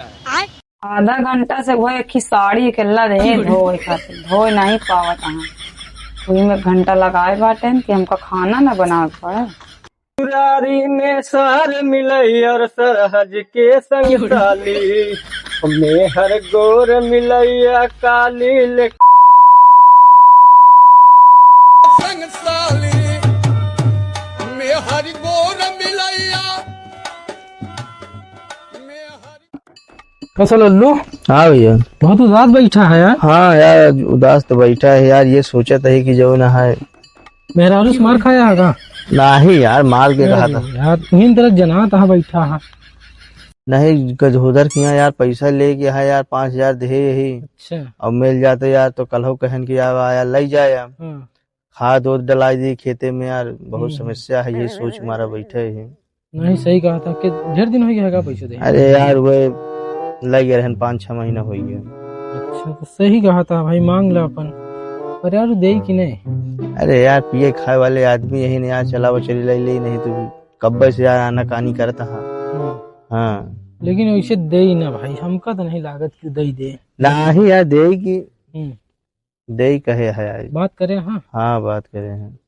आधा घंटा से वो एक ही साड़ी अकेला रहे धोए खातिर धोए नहीं पावत अहाँ वही में घंटा लगाए बाटे कि हमका खाना न बनावे पड़े। ससुरारी में सार मिलई और सरहज के संग साली में हर गोर मिलैया काली ले संग साली में हरि गोर मिलैया में हरि। कैसा लल्लू? हाँ भैया। बहुत उदास बैठा है यार। हाँ यार उदास तो बैठा है यार, ये सोचा था कि जो ना है मेहरारू से मार खाया होगा। नहीं यार, मार के कहा था यार तुम्हें तरह जना था बैठा है। नहीं गजहोदर किया यार, पैसा ले गया है यार 5,000 दे यही। अच्छा। अब मिल जाते यार तो कल हो कहन की यार आया ले जाए यार। खाद और डलाई दी खेते में यार, बहुत समस्या है, ये सोच मारा बैठे है। नहीं सही कहा था कि ढेर दिन हो गया पैसे दे। अरे यार वो लग गए रहन 5-6 महीना हो गया। अच्छा तो सही कहा था भाई, मांग ला अपन, पर यार दे कि नहीं। अरे यार पिए खाए वाले आदमी यही नहीं यार, चला वो चली ले नहीं तो कब्बे से यार आना कानी करता है। हाँ लेकिन वैसे दे ही ना भाई, हमका तो नहीं लागत कि दे नहीं यार दे की दे कहे है यार। बात करें। हाँ हाँ बात करे हैं।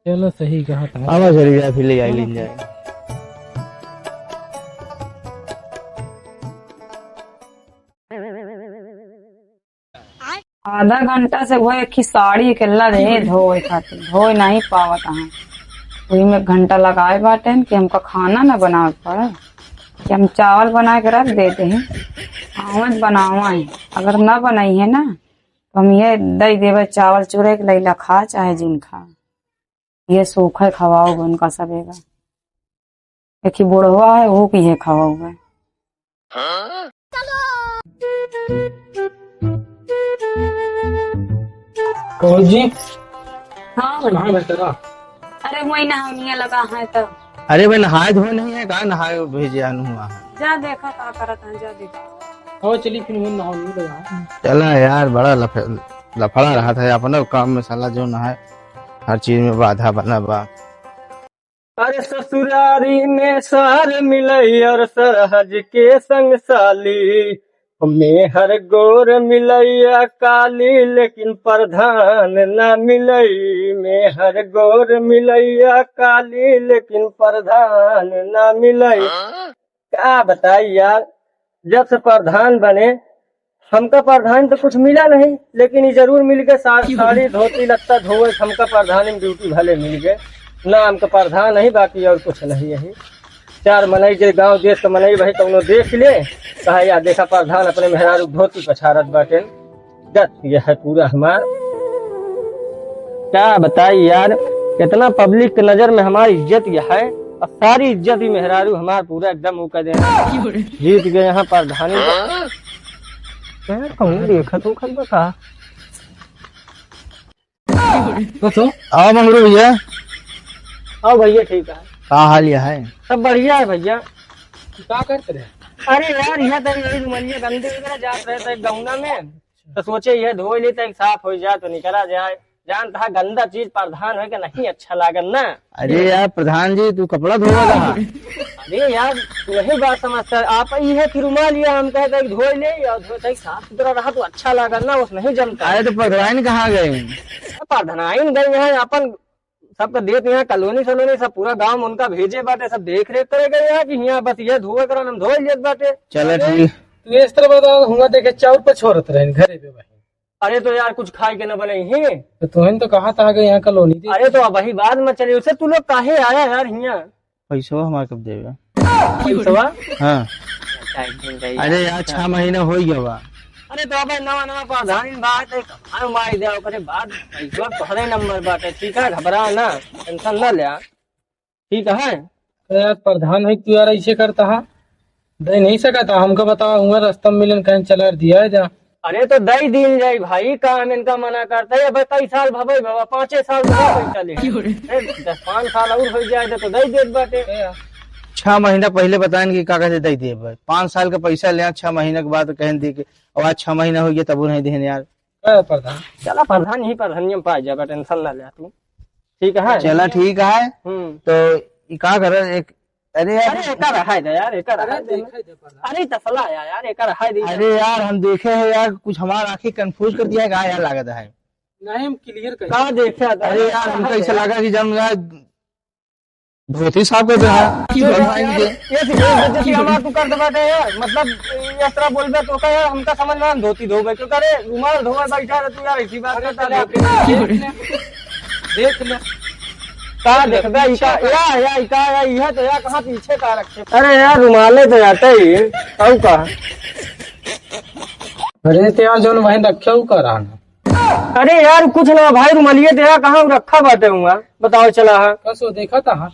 चलो सही कहा था। आवा चली जाए फिर ले आई ले जाए। आधा घंटा से वो एक ही साड़ी अकेला रहे धोए खातिर धोए नहीं पावत अहाँ वही में घंटा लगाए बाटे कि हमका खाना न बनावे पड़े कि हम चावल बना के रख देते हैं आमद बनावा है। अगर न बनाई है ना तो हम ये दे देवे चावल चूरे के लैला खा चाहे जिन खा, ये सूखे खवाओगे उनका सबेगा। एक ही बुढ़वा है वो की है खवाओगे। कौन जी? हाँ कहाँ बैठा रहा? अरे वही नहाने लगा है तो। अरे भाई नहाए धोए नहीं है, कहा नहाए भेजे आनु हुआ है। जा देखा का करत है, जा देखा। और चली फिर वो नहाने लगा। चला यार बड़ा लफड़ा रहा था अपना काम में, साला जो नहाए हर चीज में बाधा बना बा। अरे ससुरारी में सार मिलई और सरहज के संग साली में हर गोर मिलैया काली लेकिन प्रधान न मिलई। में हर गोर मिलैया काली लेकिन प्रधान न मिलई। क्या बताई यार, जब से प्रधान बने हमका प्रधान तो कुछ मिला नहीं, लेकिन ये जरूर मिल गए साड़ी धोती लगता धोए हमका प्रधान में ड्यूटी भले मिल गए। नाम का प्रधान नहीं, बाकी और कुछ नहीं। यही चार मनई जे गांव देश का मनई भाई कौनो देख ले कहा यार देखा प्रधान अपने मेहरारू धोती पछारत बाटे। दस ये है पूरा हमार। क्या बताई यार, कितना पब्लिक की नजर में हमारी इज्जत यह है और सारी इज्जत ही मेहरारू हमार पूरा एकदम मुका दे जीत गए यहाँ प्रधानी। कहूँ देखा तू खल बता तो आओ मंगरू भैया। हाँ भैया ठीक है। का हाल यह है? सब बढ़िया है भैया। क्या करते रहे? अरे यार यह तो यही रुमलिया गंदे वगैरह जात रहे थे गौना में, तो सोचे यह धो ले तो साफ हो जाए तो निकला जाए। जानता है गंदा चीज प्रधान है कि नहीं अच्छा लागन ना। अरे यार प्रधान जी तू कपड़ा धोएगा? अरे यार वही बात समझता आप ही है कि रुमाल लिया हम कहते धो ले और धोते साफ सुथरा रहा तो अच्छा लागन ना, उस नहीं जमता। अरे तो प्रधान कहाँ गए? प्रधान गए यहाँ अपन सबका देख यहाँ कॉलोनी सलोनी सब पूरा गांव उनका भेजे बाटे, सब देख रेख करे गए यहाँ कि यहाँ बस ये धोए कर हम धो लेत बाटे। चलो ठीक। तू इस तरह बताओ हुआ देखे चाउर पर छोड़त रहे घरे पे भाई। अरे तो यार कुछ खाए के न बने ही तो तुहन तो कहा था यहाँ कॉलोनी थी। अरे तो अब वही बात में चले उसे तू लोग काहे आया यार यहाँ? पैसा हमारे कब देगा? पैसा? हाँ अरे यार 6 महीना हो गया बा। अरे तो अब नवा नवा प्रधान बात है कमाल मार दे ओकरे बाद पैसा तोहरे नंबर बाटे। ठीक है घबरा ना, टेंशन न ले। ठीक है यार प्रधान है तू यार ऐसे करता है दे नहीं सकता हमको बताओ हुआ रास्ता में मिलन कहीं चला दिया है जा। अरे तो दई दिन जाई भाई, काम इनका मना करता है। कई साल भवे बाबा 5 साल पैसा ले 10-5 साल और हो जाए तो दई देत बाटे। 6 महीना पहले बताएं कि कागज दे दिए 5 साल का पैसा ले 6 महीने के बाद कहन दी और आज 6 महीना हो गया तब नहीं देने यार। प्रधान चला प्रधान ही प्रधान पाई जाएगा, टेंशन ना ले तू। ठीक है चला ठीक है। तो क्या कर एक अरे यार, अरे एकर हाय दे यार, एकर हाय दे। अरे तसला आया यार, एकर हाय दे। अरे यार हम देखे हैं यार, कुछ हमारा आंखें कंफ्यूज कर दिया है, कहा यार लागत है। नहीं हम क्लियर कर कहाँ देखे? अरे यार हमको ऐसा लगा कि जब यार धोती साहब कर रहा ये बेइज्जती हमार तू कर दबाते यार, मतलब इस तरह बोलबे तो का यार हमका समझ में हम धोती धोबे क्यों करे, रुमाल धोवे बैठा रह तू यार, ऐसी बात करता है। देख ले कहाँ देखबे या यह तो यार कहाँ पीछे का रखे। अरे यार रुमाले तो आते ही औ का। अरे ते यार जो वहीं रखे हो कर आना अरे यार कुछ ना भाई, रुमालिये तो यार कहाँ रखा बाटे हुआ, बताओ चला है। कसो देखा था हाँ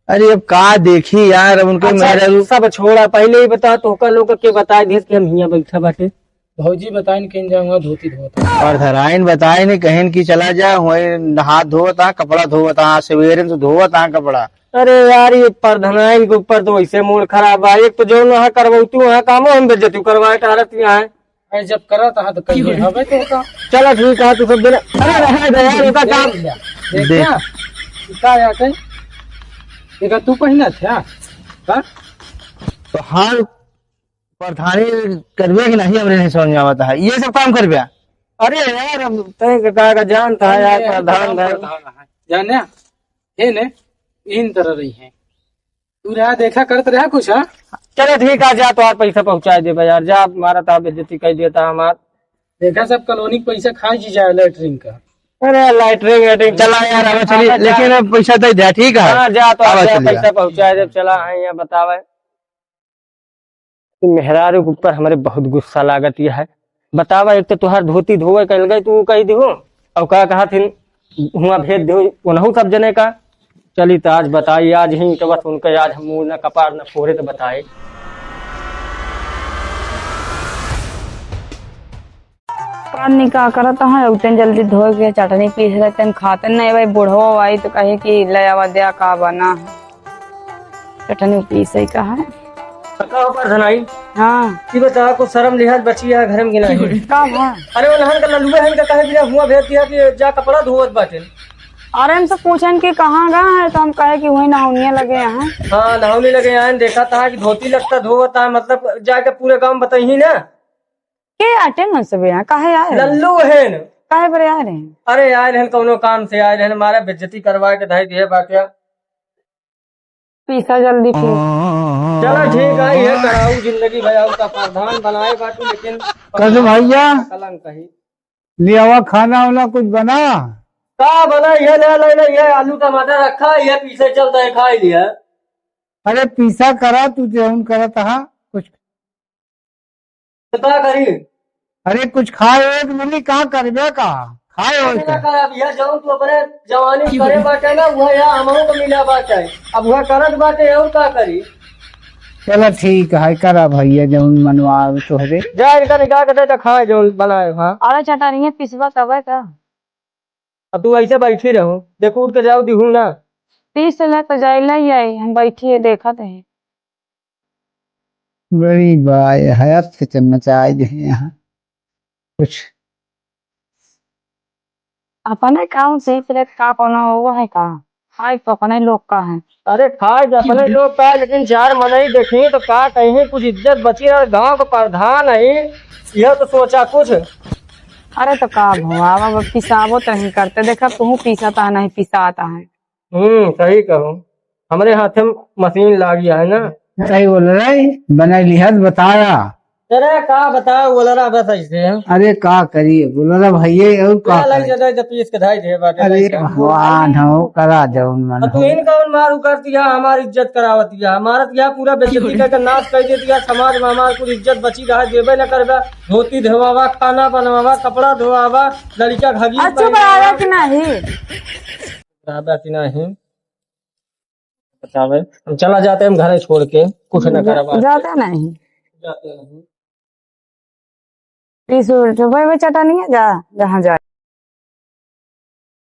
अरे अब कहा देखी यार, अब उनको अच्छा, सब छोड़ा, पहले ही बता तो का लोग के बताए देश के हम हियां बैठा बाटे। भौजी बताइन कहीं जाऊंगा धोती धोता और धराइन बताए नहीं कहीं की चला जा, वही हाथ धोता कपड़ा धोता, सवेरे से धोता कपड़ा। अरे यार ये प्रधानाइन के ऊपर तो वैसे मूड खराब है, एक तो जो वहाँ करवाती वहाँ काम हम बेइज्जती करवाए टारत यहाँ है। अरे जब करा था तो कहीं हवे तो का चलो ठीक है तू सब दिन। अरे रहने दे यार इसका काम। देखा का या कहीं देखा तू पहिना था का तो हाँ प्रधानी करबे कि नहीं हमने नहीं समझ में आता है, ये सब काम करबे। अरे यार अब तय का जान था यार प्रधान जाने ये ने इन तरह रही है तू रहा देखा करते रहा कुछ हाँ चलो ठीक है, जा तो आप पैसा पहुँचा दे बाजार, जा हमारा तो बेइज्जती कर देता हमार। देखा सब कॉलोनी का पैसा खा जी जाए लैटरिन का। अरे लाइटरिंग वेटरिंग चला यार हमें चलिए, लेकिन अब पैसा दे दे ठीक है। हाँ जा तो आवा जा चलिए। पैसा पहुँचा दे, चला है यहाँ बतावे। मेहरारू के ऊपर हमारे बहुत गुस्सा लागत यह है, बतावा एक तो तुहार धोती धोवे कल गई तू कही दिहो और कहा थी हुआ भेज दो उन्हों सब जने का। चली तो आज बताई, आज ही तो बस उनके आज हम मुंह न कपार न फोड़े तो बताए। पानी का करत है उतन जल्दी धो के चटनी पीस लेते हैं, खाते नहीं भाई, बुढ़ो आई तो कहे कि ले आवा दिया का बना है, चटनी पीस ही का है। कहो प्रधानाई हाँ की बता को शर्म लिहाज बची है घर में गिना है। का है? अरे वो नहन का लल्लुआ हन का कहे बिना हुआ भेज दिया कि जा कपड़ा धोवत बाटे। अरे हमसे पूछन कि कहाँ गए हैं तो हम कहे कि वही नहाउनिया लगे हैं। हाँ नहाउने लगे हैं, देखा था कि धोती लगता धोवता है, मतलब जाके पूरे गांव बताई ना। के आटे न सब यहाँ काहे आए हैं? लल्लू है काहे पर आ रहे हैं? अरे आए रहन कौनो काम से आए रहन, हमारा बेइज्जती करवा के धाई दिए बाकिया। पीसा जल्दी फिर। चलो ठीक है ये कराऊ जिंदगी भयाऊ का प्रधान बनाए बाटू, लेकिन कल भैया कलंक कही लियावा खाना वाला कुछ बना। का बना ये ले ये आलू टमाटर रखा है, ये पीछे चलता है खा ही लिया। अरे पीसा करा तू जौन करा था कुछ। पता करी अरे कुछ खाए एक मिली कहाँ करबे का खाए हो क्या करा भैया, जाऊं तू अपने जवानी करे बाटे ना वह या हमहू को मिला बाटे, अब वह करत बाटे और का करी। चलो ठीक है करा भैया जौन मनवा तोहरे। जा इनका निकाह के दे तो खाए जो बनाए। हाँ अरे चटनिया पिसवा तब का अब तू ऐसे बैठी रहो, देखो उठ के जाओ दिखू ना। पीस ले तो जाइला ही आई, हम बैठिए देखा थे। बड़ी बाय हयात से चमचाए जो है यहाँ कुछ अपने काम से फिर का पना हुआ है का हाय तो अपने लोग का है। अरे खाए जो अपने लोग का, लेकिन चार मन ही देखी तो का कहीं कुछ इज्जत बची रहा, गांव का प्रधान है यह तो सोचा कुछ। अरे तो का भवा पिसाबो तो नहीं करते, देखा तू पीसाता नहीं पिसाता है। सही कहूँ, हमारे हाथ में मशीन ला गया है ना। सही बोल रही बना लिहाज बताया। अरे का बताओ बोला रहा बस ऐसे अरे का करिए बोला भैया और का लग करे? जाता है पीस के धाई दे बाटे। अरे भगवान हो करा जौन मन तू हो। इन कौन मारू करती है, हमारी इज्जत करावती है, हमारा तो यहाँ पूरा बेइज्जती करके नाश कर देती है, समाज में हमारी पूरी इज्जत बची रहा देवे न करवा। धोती धोवावा, खाना बनवावा, कपड़ा धोवावा, लड़का घगी अच्छा बराबर कि नहीं? नहीं बतावे हम चला जाते हम घर छोड़ के कुछ न करवा जाते नहीं जाते नहीं। पीस चटनिया जा जहाँ जा।